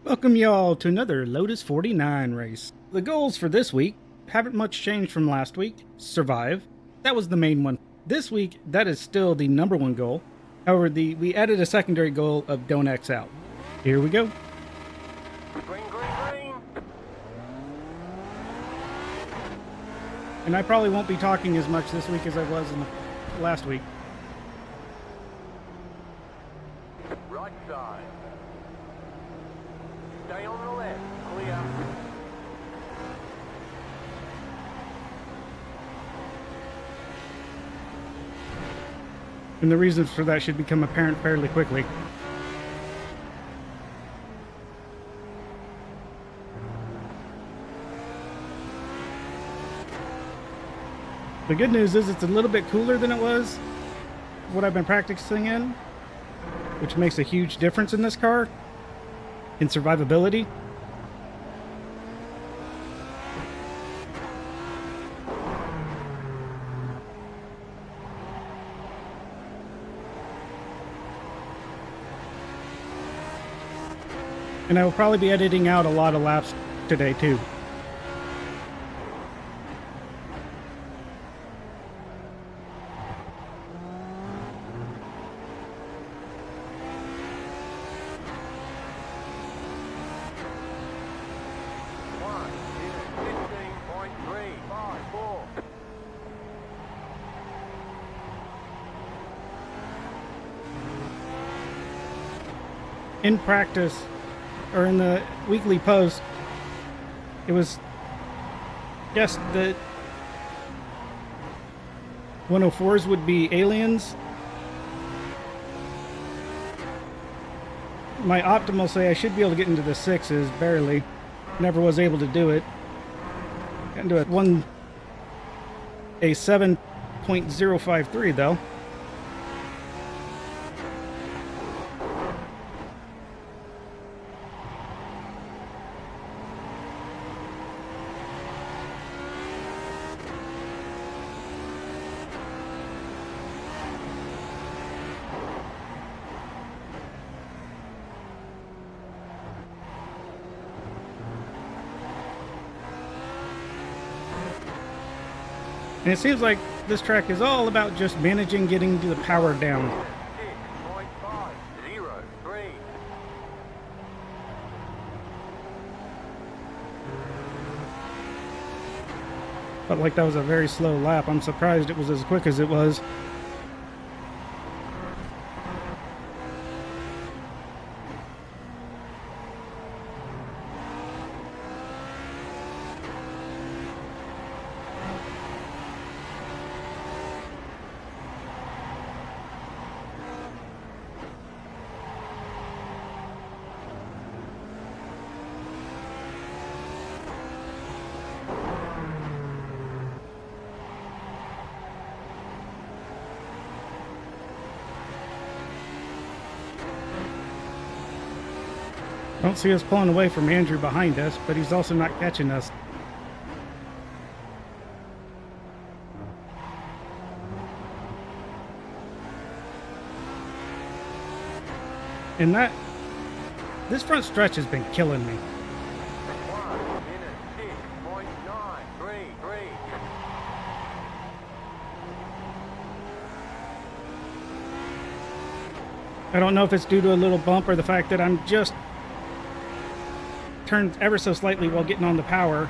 Welcome y'all to another Lotus 49 race. The goals for this week haven't much changed from last week. Survive. That was the main one. This week, that is still the number one goal. However, we added a secondary goal of don't X out. Here we go. Green, green, green. And I probably won't be talking as much this week as I was in the last week. Right side. Stay on the left. Clear. And the reasons for that should become apparent fairly quickly. The good news is it's a little bit cooler than it was what I've been practicing in, which makes a huge difference in this car, in survivability. And I will probably be editing out a lot of laps today too. One, 15.354. In practice, or in the weekly post, it was guessed that 104s would be aliens. My optimal say I should be able to get into the sixes, barely. Never was able to do it. Got into a 7.053 though. And it seems like this track is all about just managing getting the power down. 6.503. Felt like that was a very slow lap. I'm surprised it was as quick as it was. Don't see us pulling away from Andrew behind us, but he's also not catching us. And this front stretch has been killing me. 1 minute 6.933. I don't know if it's due to a little bump or the fact that I'm just turned ever so slightly while getting on the power.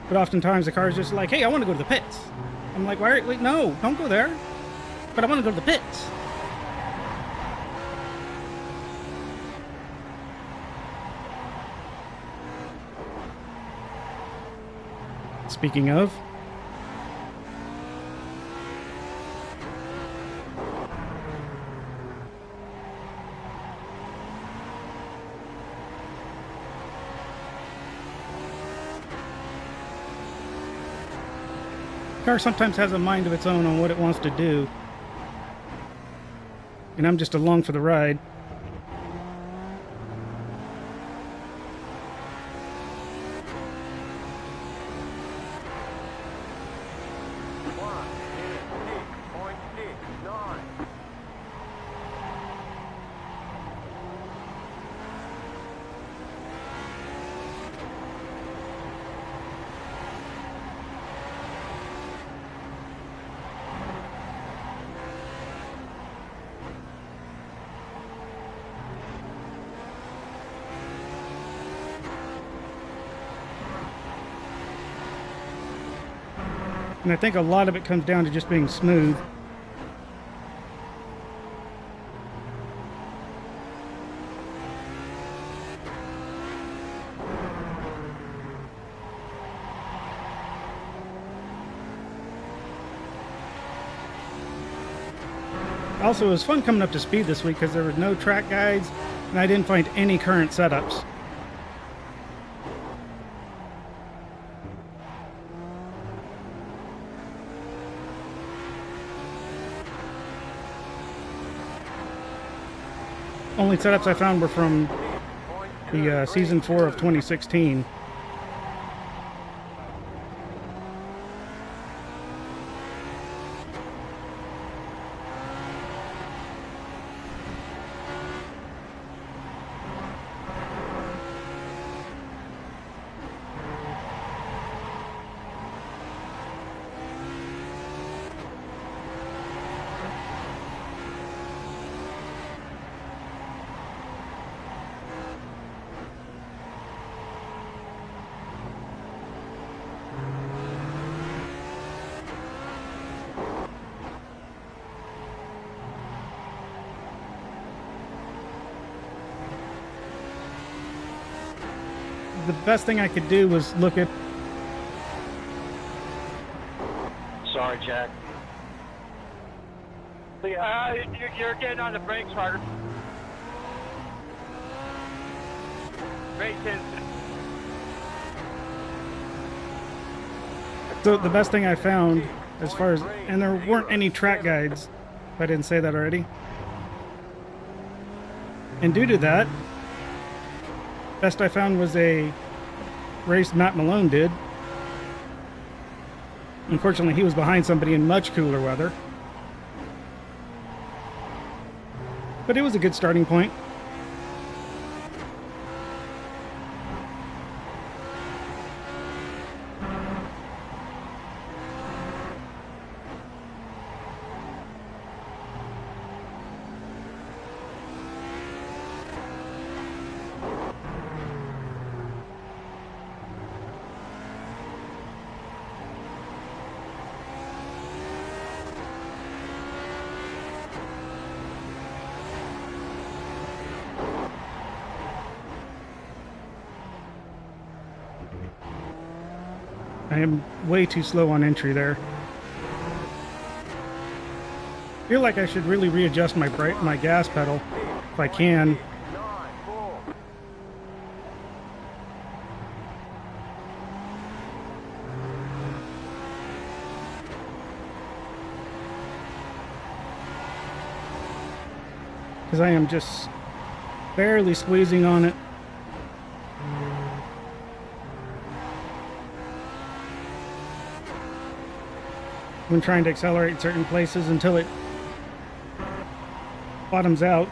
But oftentimes the car is just like, hey, I want to go to the pits. I'm like, wait, no, don't go there. But I want to go to the pits. Speaking of, the car sometimes has a mind of its own on what it wants to do. And I'm just along for the ride. And I think a lot of it comes down to just being smooth. Also, it was fun coming up to speed this week because there were no track guides and I didn't find any current setups. Only setups I found were from the season 4 of 2016. The best thing I could do was look at... Sorry, Jack. You're getting on the brakes harder. Brakes in. So the best thing I found as far as... And there weren't any track guides, if I didn't say that already. And due to that, best I found was a race Matt Malone did. Unfortunately, he was behind somebody in much cooler weather. But it was a good starting point. I am way too slow on entry there. I feel like I should really readjust my gas pedal if I can. 9-4. Because I am just barely squeezing on it. When trying to accelerate certain places until it bottoms out.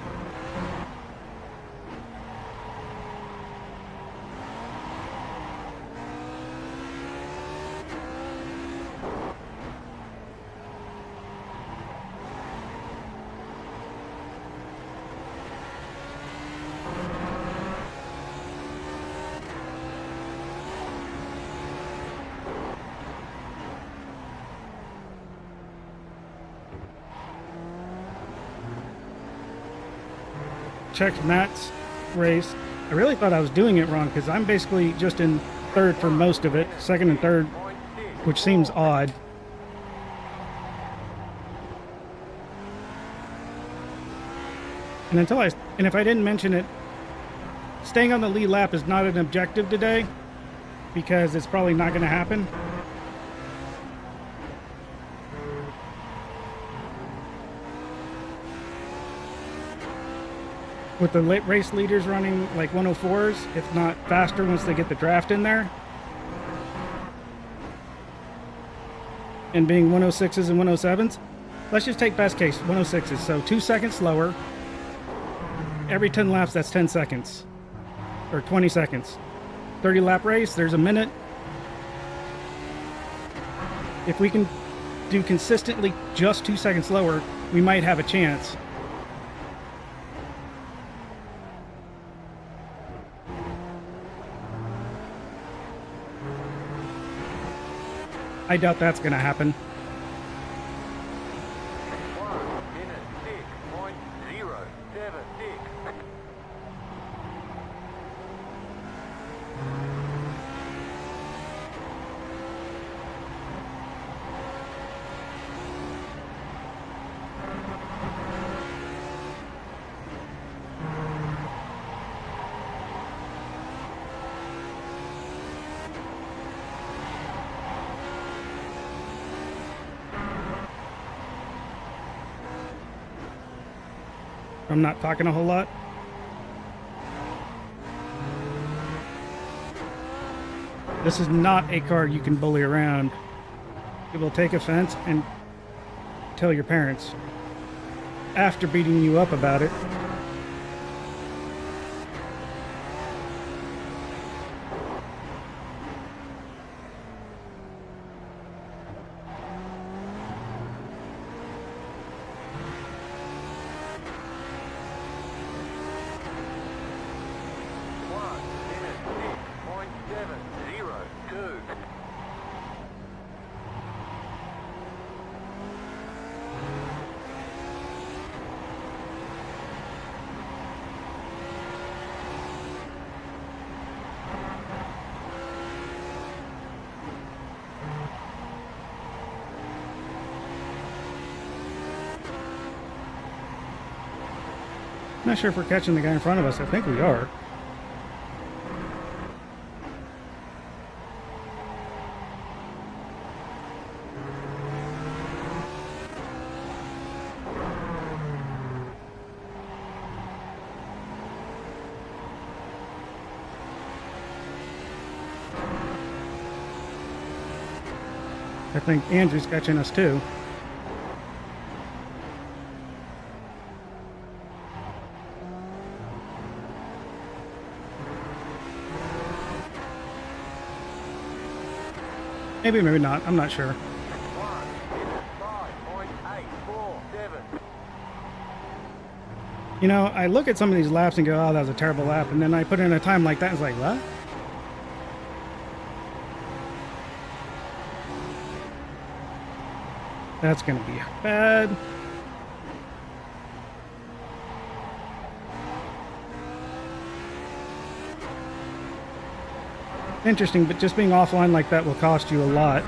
Checked Matt's race. I really thought I was doing it wrong because I'm basically just in third for most of it, second and third, which seems odd. And if I didn't mention it, staying on the lead lap is not an objective today because it's probably not going to happen. With the race leaders running like 104s, if not faster once they get the draft in there. And being 106s and 107s. Let's just take best case, 106s. So 2 seconds slower. Every 10 laps, that's 10 seconds. Or 20 seconds. 30 lap race, there's a minute. If we can do consistently just 2 seconds slower, we might have a chance. I doubt that's going to happen. 1 minute 6.076. I'm not talking a whole lot. This is not a car you can bully around. It will take offense and tell your parents after beating you up about it. Not sure if we're catching the guy in front of us. I think we are. I think Andrew's catching us too. Maybe, maybe not. I'm not sure. 1 minute 5.847. You know, I look at some of these laps and go, oh, that was a terrible lap. And then I put in a time like that and it's like, what? That's going to be bad. Interesting, but just being offline like that will cost you a lot.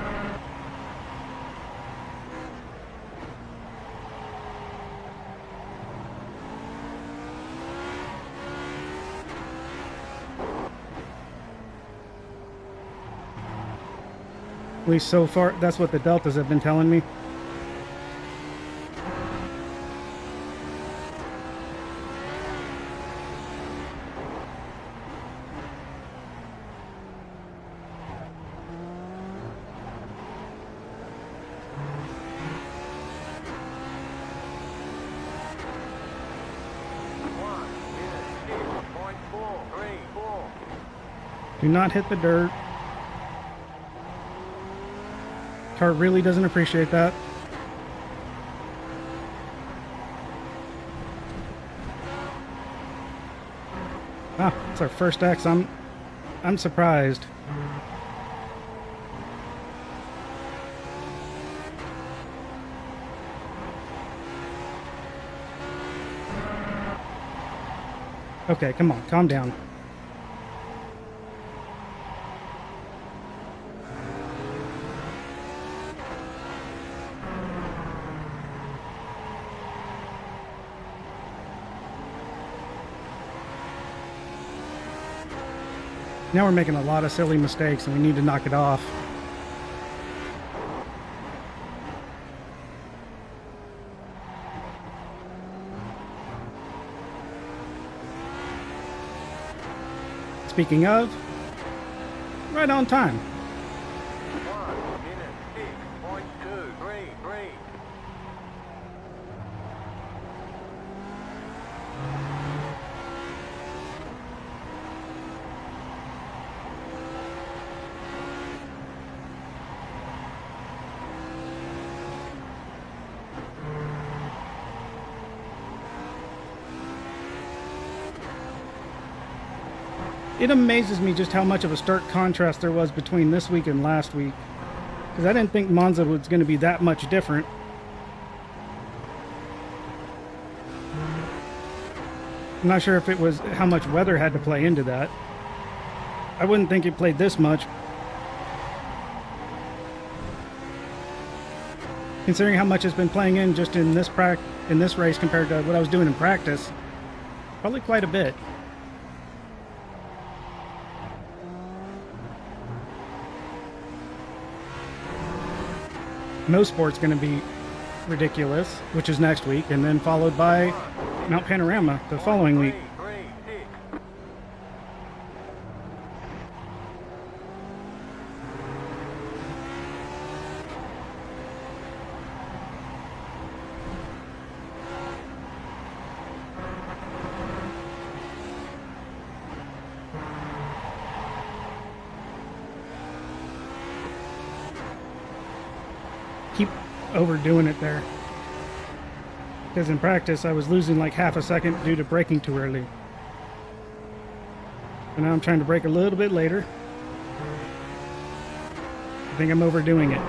At least so far, that's what the Deltas have been telling me. Do not hit the dirt. Car really doesn't appreciate that. Ah, it's our first X. I'm surprised. Okay, come on, calm down. Now we're making a lot of silly mistakes and we need to knock it off. Speaking of, right on time. 1 minute 6.233. It amazes me just how much of a stark contrast there was between this week and last week. because I didn't think Monza was going to be that much different. I'm not sure if it was how much weather had to play into that. I wouldn't think it played this much, considering how much it's been playing in just in this race compared to what I was doing in practice. Probably quite a bit. No Sport's going to be ridiculous, which is next week, and then followed by Mount Panorama the following week. 336. Keep overdoing it there. Because in practice, I was losing like half a second due to braking too early. And now I'm trying to brake a little bit later. I think I'm overdoing it.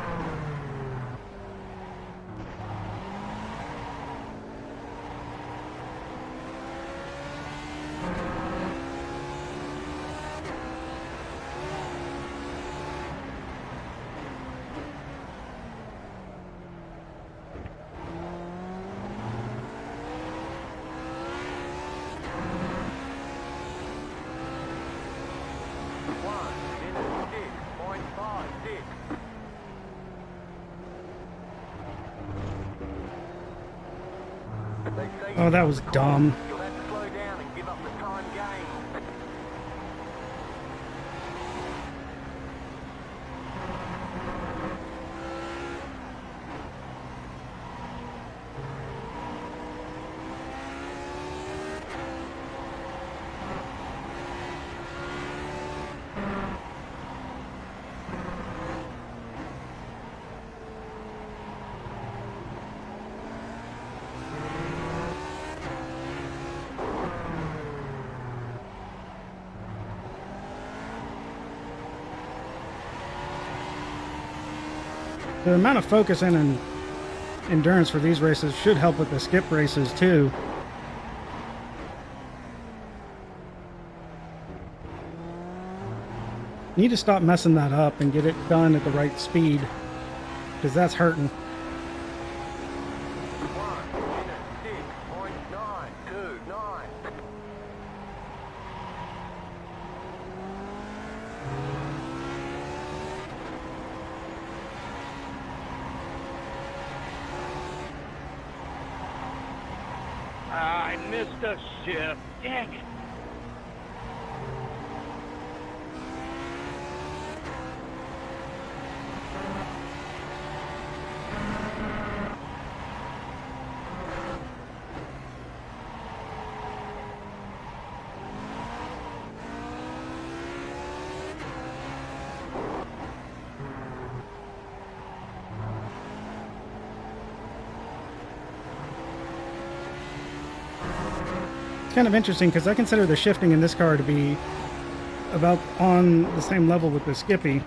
Oh, that was dumb. You'll have to slow down and give up the time gained. The amount of focus and endurance for these races should help with the skip races too. Need to stop messing that up and get it done at the right speed, because that's hurting. 1:06.929. I missed a shift. Dang it. It's kind of interesting because I consider the shifting in this car to be about on the same level with the Skippy.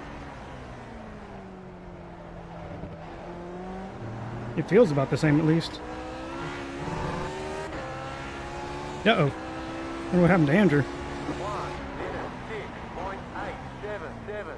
It feels about the same at least. Uh-oh. Wonder what happened to Andrew. 1:06.877.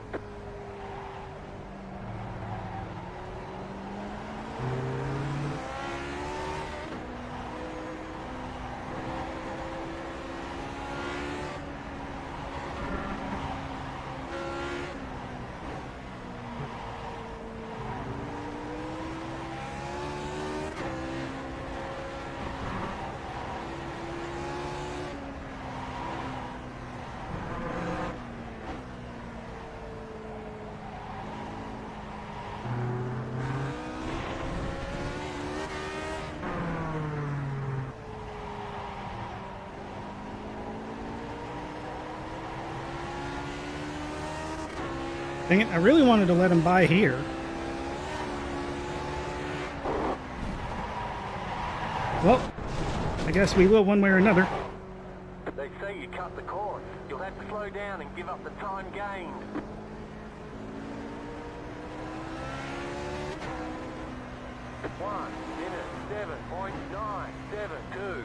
Dang it, I really wanted to let him by here. Well, I guess we will one way or another. They say you cut the course. You'll have to slow down and give up the time gained. 1 minute 7.972.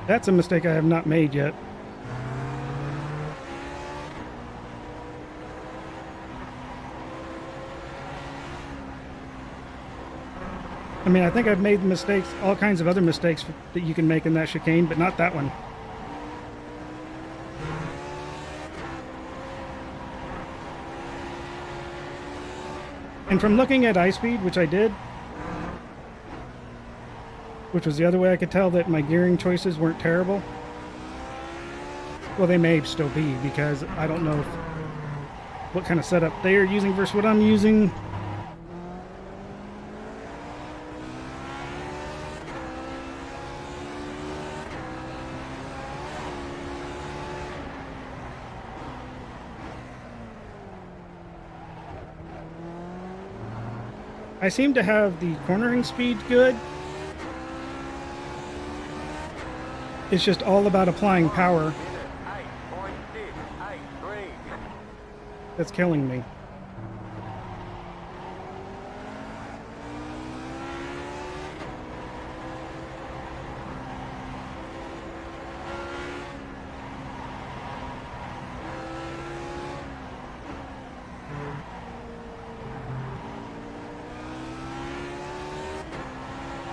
That's a mistake I have not made yet. I mean, I think I've made mistakes, all kinds of other mistakes that you can make in that chicane, but not that one. And from looking at iSpeed, which I did, which was the other way I could tell that my gearing choices weren't terrible. Well, they may still be, because I don't know what kind of setup they are using versus what I'm using. I seem to have the cornering speed good. It's just all about applying power. 8.683. That's killing me.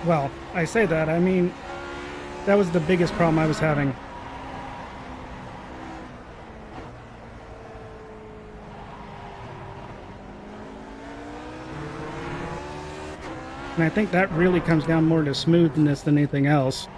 Well, I say that, I mean, that was the biggest problem I was having. And I think that really comes down more to smoothness than anything else.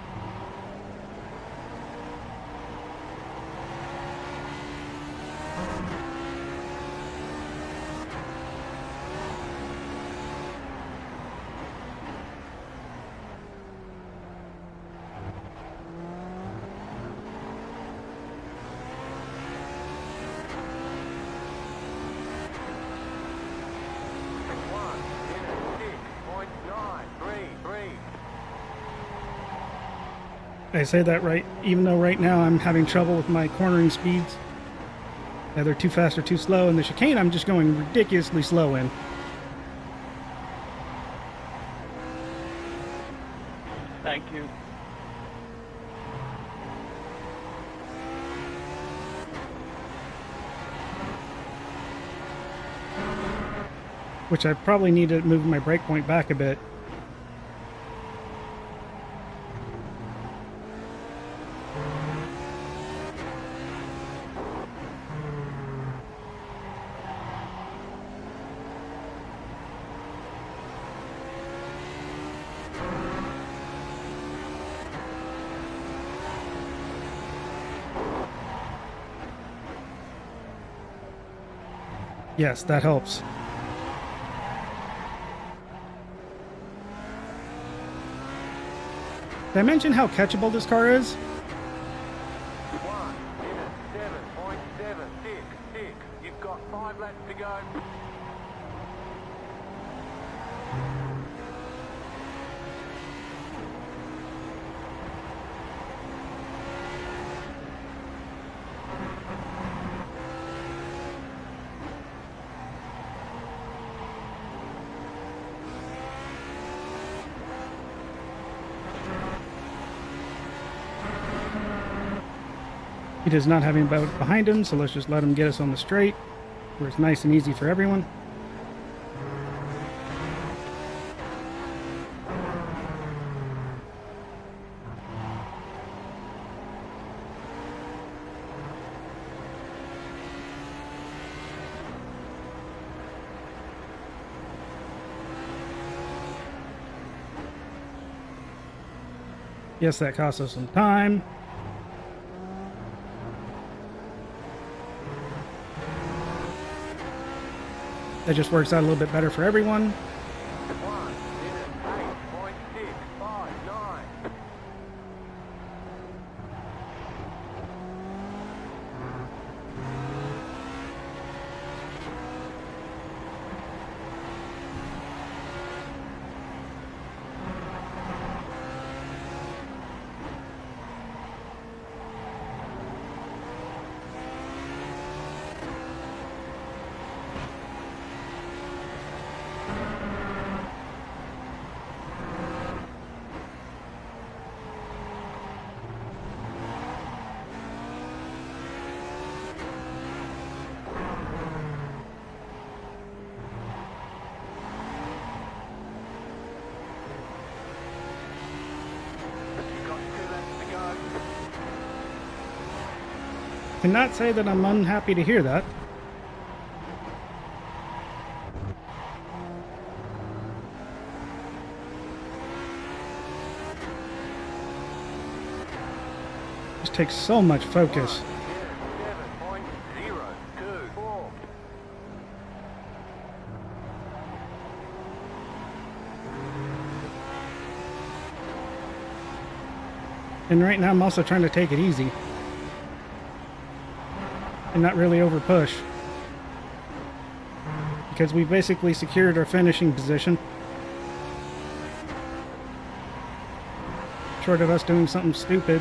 I say that right, even though right now I'm having trouble with my cornering speeds. Either too fast or too slow. In the chicane, I'm just going ridiculously slow in. Thank you. Which I probably need to move my brake point back a bit. Yes, that helps. Did I mention how catchable this car is? 1 minute 7.766. You've got 5 laps to go. He does not have anybody behind him, so let's just let him get us on the straight, where it's nice and easy for everyone. Yes, that cost us some time. That just works out a little bit better for everyone. 1 minute 8.659. Cannot say that I'm unhappy to hear that. This takes so much focus. 7.024. And right now I'm also trying to take it easy. And not really over push. Because we basically secured our finishing position. Short of us doing something stupid.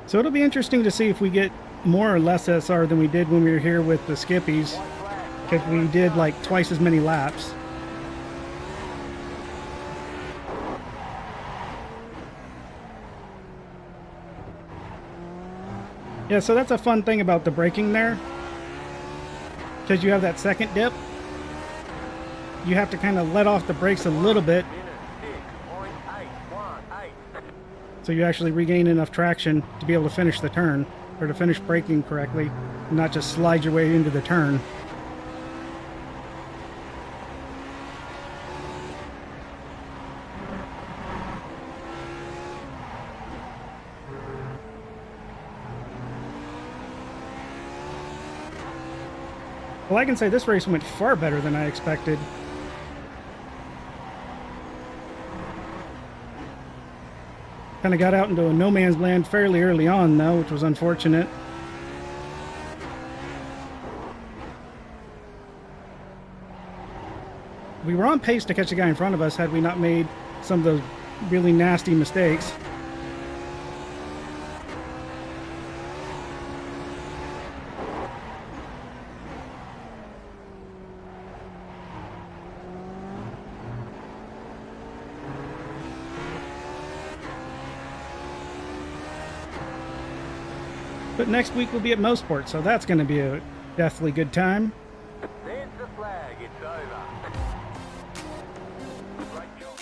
So it'll be interesting to see if we get more or less SR than we did when we were here with the Skippies, because we did like twice as many laps. Yeah, so that's a fun thing about the braking there, because you have that second dip. You have to kind of let off the brakes a little bit, so you actually regain enough traction to be able to finish the turn, or to finish braking correctly, and not just slide your way into the turn. Well, I can say this race went far better than I expected. Kind of got out into a no man's land fairly early on, though, which was unfortunate. We were on pace to catch the guy in front of us had we not made some of those really nasty mistakes. But next week we'll be at Mosport, so that's going to be a deathly good time. There's the flag, it's over. Great job.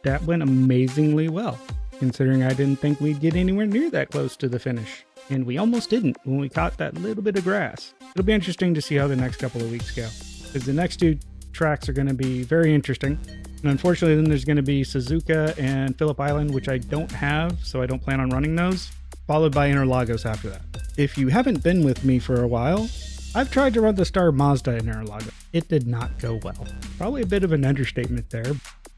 That went amazingly well, considering I didn't think we'd get anywhere near that close to the finish. And we almost didn't when we caught that little bit of grass. It'll be interesting to see how the next couple of weeks go, because the next two tracks are going to be very interesting. And unfortunately then there's going to be Suzuka and Phillip Island, which I don't have, so I don't plan on running those, followed by Interlagos after that. If you haven't been with me for a while, I've tried to run the Star Mazda in Interlagos. It did not go well. Probably a bit of an understatement there.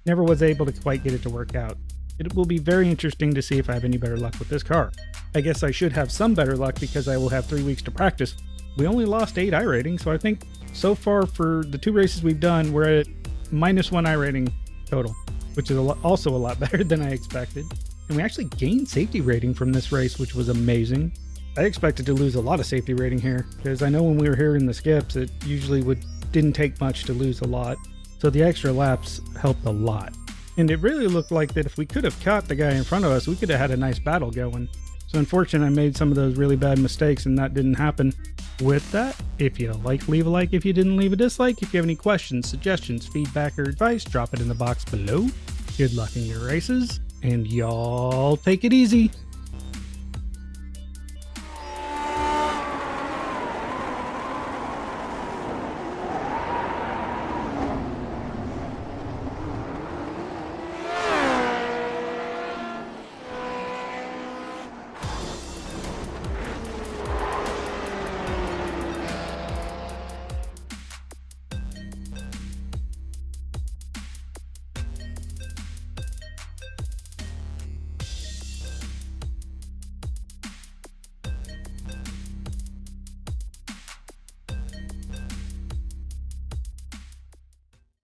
Never was able to quite get it to work out. It will be very interesting to see if I have any better luck with this car. I guess I should have some better luck because I will have 3 weeks to practice. We only lost 8 iRating, so I think so far for the 2 races we've done, we're at -1 iRating total, which is also a lot better than I expected. And we actually gained safety rating from this race, which was amazing. I expected to lose a lot of safety rating here, because I know when we were here in the skips, it usually didn't take much to lose a lot. So the extra laps helped a lot. And it really looked like that if we could have caught the guy in front of us, we could have had a nice battle going. So unfortunately, I made some of those really bad mistakes and that didn't happen. With that, if you like, leave a like. If you didn't, leave a dislike. If you have any questions, suggestions, feedback, or advice, drop it in the box below. Good luck in your races, and y'all take it easy.